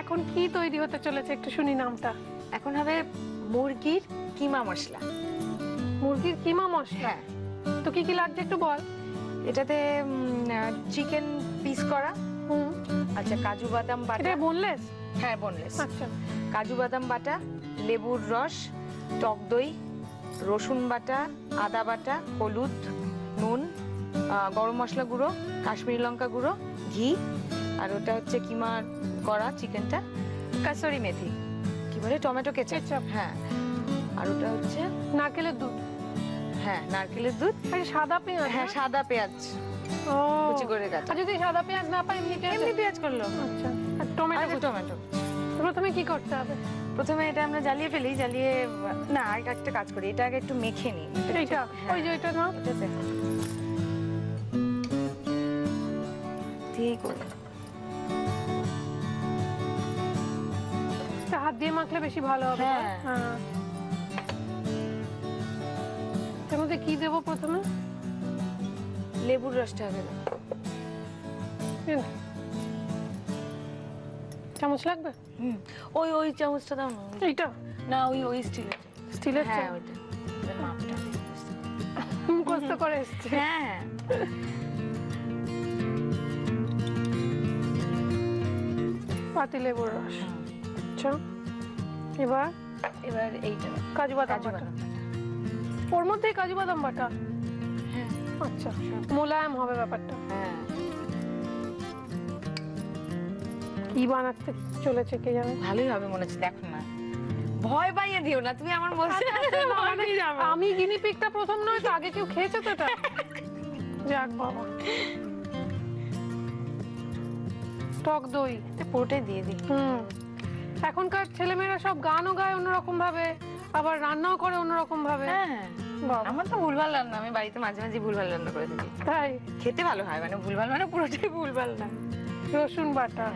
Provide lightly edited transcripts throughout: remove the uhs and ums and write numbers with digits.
এখন কি তৈরি হতে চলেছে একটু শুনি নামটা। এখন হবে মুরগির কিমা মশলা। মুরগির কিমা মশলা? হ্যাঁ। তো কি কি লাগছে একটু বল। এটাতে চিকেন পিস করা, হুম, আচ্ছা কাজু বাদাম বাটা। এটা বোনলেস? হ্যাঁ বোনলেস। আচ্ছা। কাজু বাদাম বাটা, লেবুর রস, টক দই, রসুন বাটা, আদা বাটা, হলুদ, নুন, গরম মশলা গুঁড়ো, কাশ্মীরি লঙ্কা গুঁড়ো, ঘি, আর ওটা হচ্ছে কিমা করা চিকেনটা, কাসুরি মেথি, কি বলে টমেটো কেচাপ। হ্যাঁ, আর ওটা হচ্ছে নারকেলের দুধ। হ্যাঁ নারকেলের দুধ। আর সাদা পেঁয়াজ? হ্যাঁ সাদা পেঁয়াজ ও কুচি করে কাটা। আর যদি সাদা পেঁয়াজ না পাই এমনি পেঁয়াজ করলো। আচ্ছা। আর টমেটো? টমেটো। প্রথমে কি করতে হবে? প্রথমে এটা আমরা জ্বালিয়ে ফেলি, জ্বালিয়ে না আর একটা কাজ করি, এটা আগে একটু মেখে নিই। এইটা ওই যে এটা না এটাতে ঠিক করে হাত দিয়ে মাখলে বেশি ভালো হবে। হ্যাঁ। হ্যাঁ। এর মধ্যে কি দেবো প্রথমে? লেবুর রসটা হবে। চামচ লাগবে? ওই ওই চামচটা দাও না। এইটা না ওই ওই স্টিলের। স্টিলের হ্যাঁ চামচ? ওইটা মাপটা মুখস্থ করে এসছে। হ্যাঁ পাতি লেবুর রস। আচ্ছা, এবার এবার এইটা কাজু বাদাম বাটা। ওর মধ্যেই কাজু বাদাম বাটা? হ্যাঁ। আচ্ছা, মোলায়েম হবে ব্যাপারটা। হ্যাঁ। কি বানাতে চলেছে কে জানে। ভালোই হবে মনে হচ্ছে, দেখো না, ভয় পাইয়ে দিও না তুমি আমার বলতে। আমি গিনি পিগটা প্রথম নয় তো, আগে কেউ খেয়েছে তো এটা। যাক বাবা। টক দই পুরোটাই দিয়ে দিই। এখনকার ছেলেমেয়েরা সব গানও গায় অন্যরকম ভাবে, আবার রান্নাও করে অন্যরকম ভাবে। হ্যাঁ আমার তো ভুলভাল রান্না, আমি বাড়িতে মাঝে মাঝে ভুলভাল রান্না করে থাকি। তাই? খেতে ভালো হয়, মানে ভুলভাল মানে পুরোটাই ভুলভাল না। রসুন বাটা।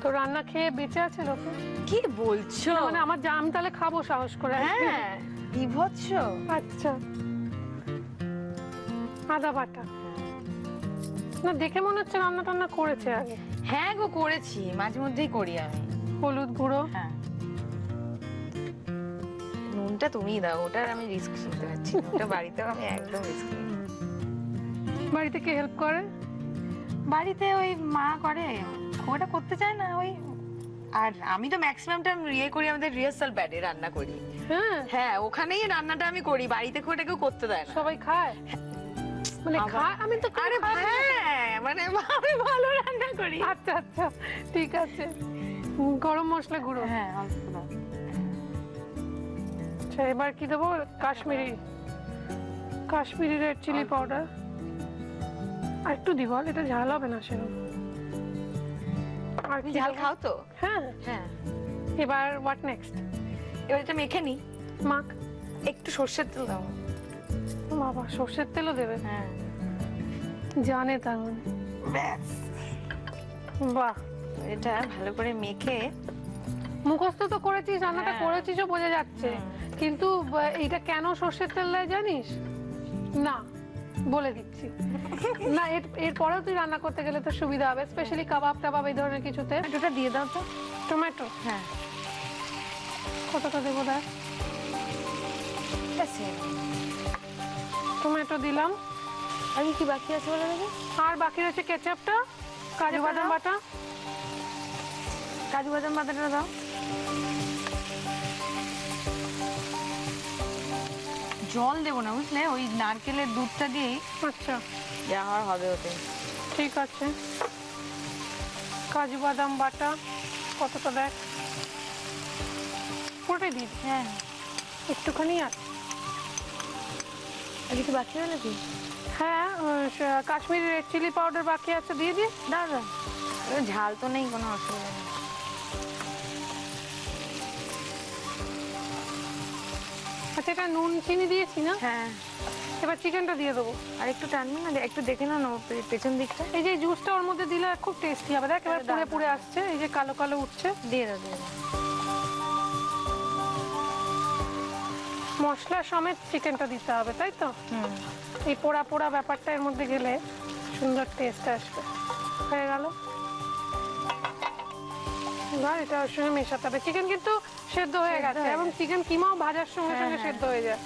তো রান্না খেয়ে বেঁচে আছে লোকে? কি বলছো? মানে আমার আমি তাহলে খাবো সাহস করে। হ্যাঁ বিভৎস। আচ্ছা, আদা বাটা। না দেখে মনে হচ্ছে রান্না টান্না করেছে আগে। হ্যাঁ গো করেছি, মাঝে মধ্যেই করি আমি। হলুদ গুঁড়ো। হ্যাঁ নুনটা তুমিই দাও, ওটার আমি রিস্ক নিতে পারছি না, ওটা বাড়িতেও আমি একদম রিস্ক নিই। বাড়িতে কে হেল্প করে? বাড়িতে ওই মা করে, ওটা করতে চায় না ওই। আর আমি তো ম্যাক্সিমামটা ইয়ে করি, আমাদের রিহার্সাল ব্যাডে রান্না করি। হ্যাঁ হ্যাঁ ওখানেই রান্নাটা আমি করি, বাড়িতে খুব কেউ করতে দেয় না। সবাই খায়? মানে খায়? আমি তো আরে হ্যাঁ মানে আমি ভালো রান্না করি। আচ্ছা আচ্ছা ঠিক আছে। গরম মশলা গুঁড়ো। হ্যাঁ অল্প দাও। আচ্ছা এবার কি দেবো? Kashmiri red chilli powder. আর একটু দিব, এটা ঝাল হবে না সেরকম। আর তুমি কি ঝাল দেবো? খাও তো? হ্যাঁ। হ্যাঁ এবার হোয়াট নেক্সট? এবার এটা মেখে নি। মাখ। একটু সর্ষের তেল দাও। বাবা সর্ষের তেলও দেবে? হ্যাঁ জানে তার মানে। ব্যাস বাহ, এটা ভালো করে মেখে। মুখস্থ তো করেছিস, রান্নাটা হ্যাঁ। করেছিসও বোঝা যাচ্ছে, কিন্তু এইটা কেন সর্ষের তেল দেয় জানিস? না বলে দিচ্ছি না, এর পরেও তুই রান্না করতে গেলে তো সুবিধা হবে, স্পেশালি কাবাব টাবাব এই ধরনের কিছুতে। টমেটোটা দিয়ে দাও তো। টমেটো? হ্যাঁ কতটা দেবো দেখ? টমেটো দিলাম। আর কি বাকি আছে বলে দেখি? আর বাকি রয়েছে কেচাপটা, কাজু বাদাম বাটা। কাজু বাদাম বাটাটা দাও। জল দেবো না বুঝলে, ওই নারকেলের দুধটা দিয়ে আচ্ছা যা হওয়ার হবে ওতে। ঠিক আছে। কাজু বাদাম বাটা কতটা দেখ? পুরোটাই দিই? হ্যাঁ একটুখানি আছে। আর কিছু বাকি হলো কি? হ্যাঁ কাশ্মীরি রেড চিলি পাউডার বাকি আছে, দিয়ে দিই? দাও দাও, ঝাল তো নেই, কোনো অসুবিধা নেই। আচ্ছা এটা নুন চিনি দিয়েছি না? হ্যাঁ এবার চিকেনটা দিয়ে দেবো। আর একটু টানবে না, একটু দেখে নাও না পেছন দিকটা। এই যে জুসটা ওর মধ্যে দিলে খুব টেস্টি হবে। দেখ এবার পুড়ে পুড়ে আসছে, এই যে কালো কালো উঠছে। দিয়ে দাও দিয়ে দাও। মশলা সমেত চিকেনটা দিতে হবে তাই তো? এই পোড়া পোড়া ব্যাপারটা এর মধ্যে গেলে সুন্দর টেস্ট আসবে। হয়ে গেল। এবার এটা ওর সঙ্গে মেশাতে হবে। চিকেন কিন্তু সেদ্ধ হয়ে গেছে এবং চিকেন কিমাও ভাজার সঙ্গে সঙ্গে সেদ্ধ হয়ে যায়।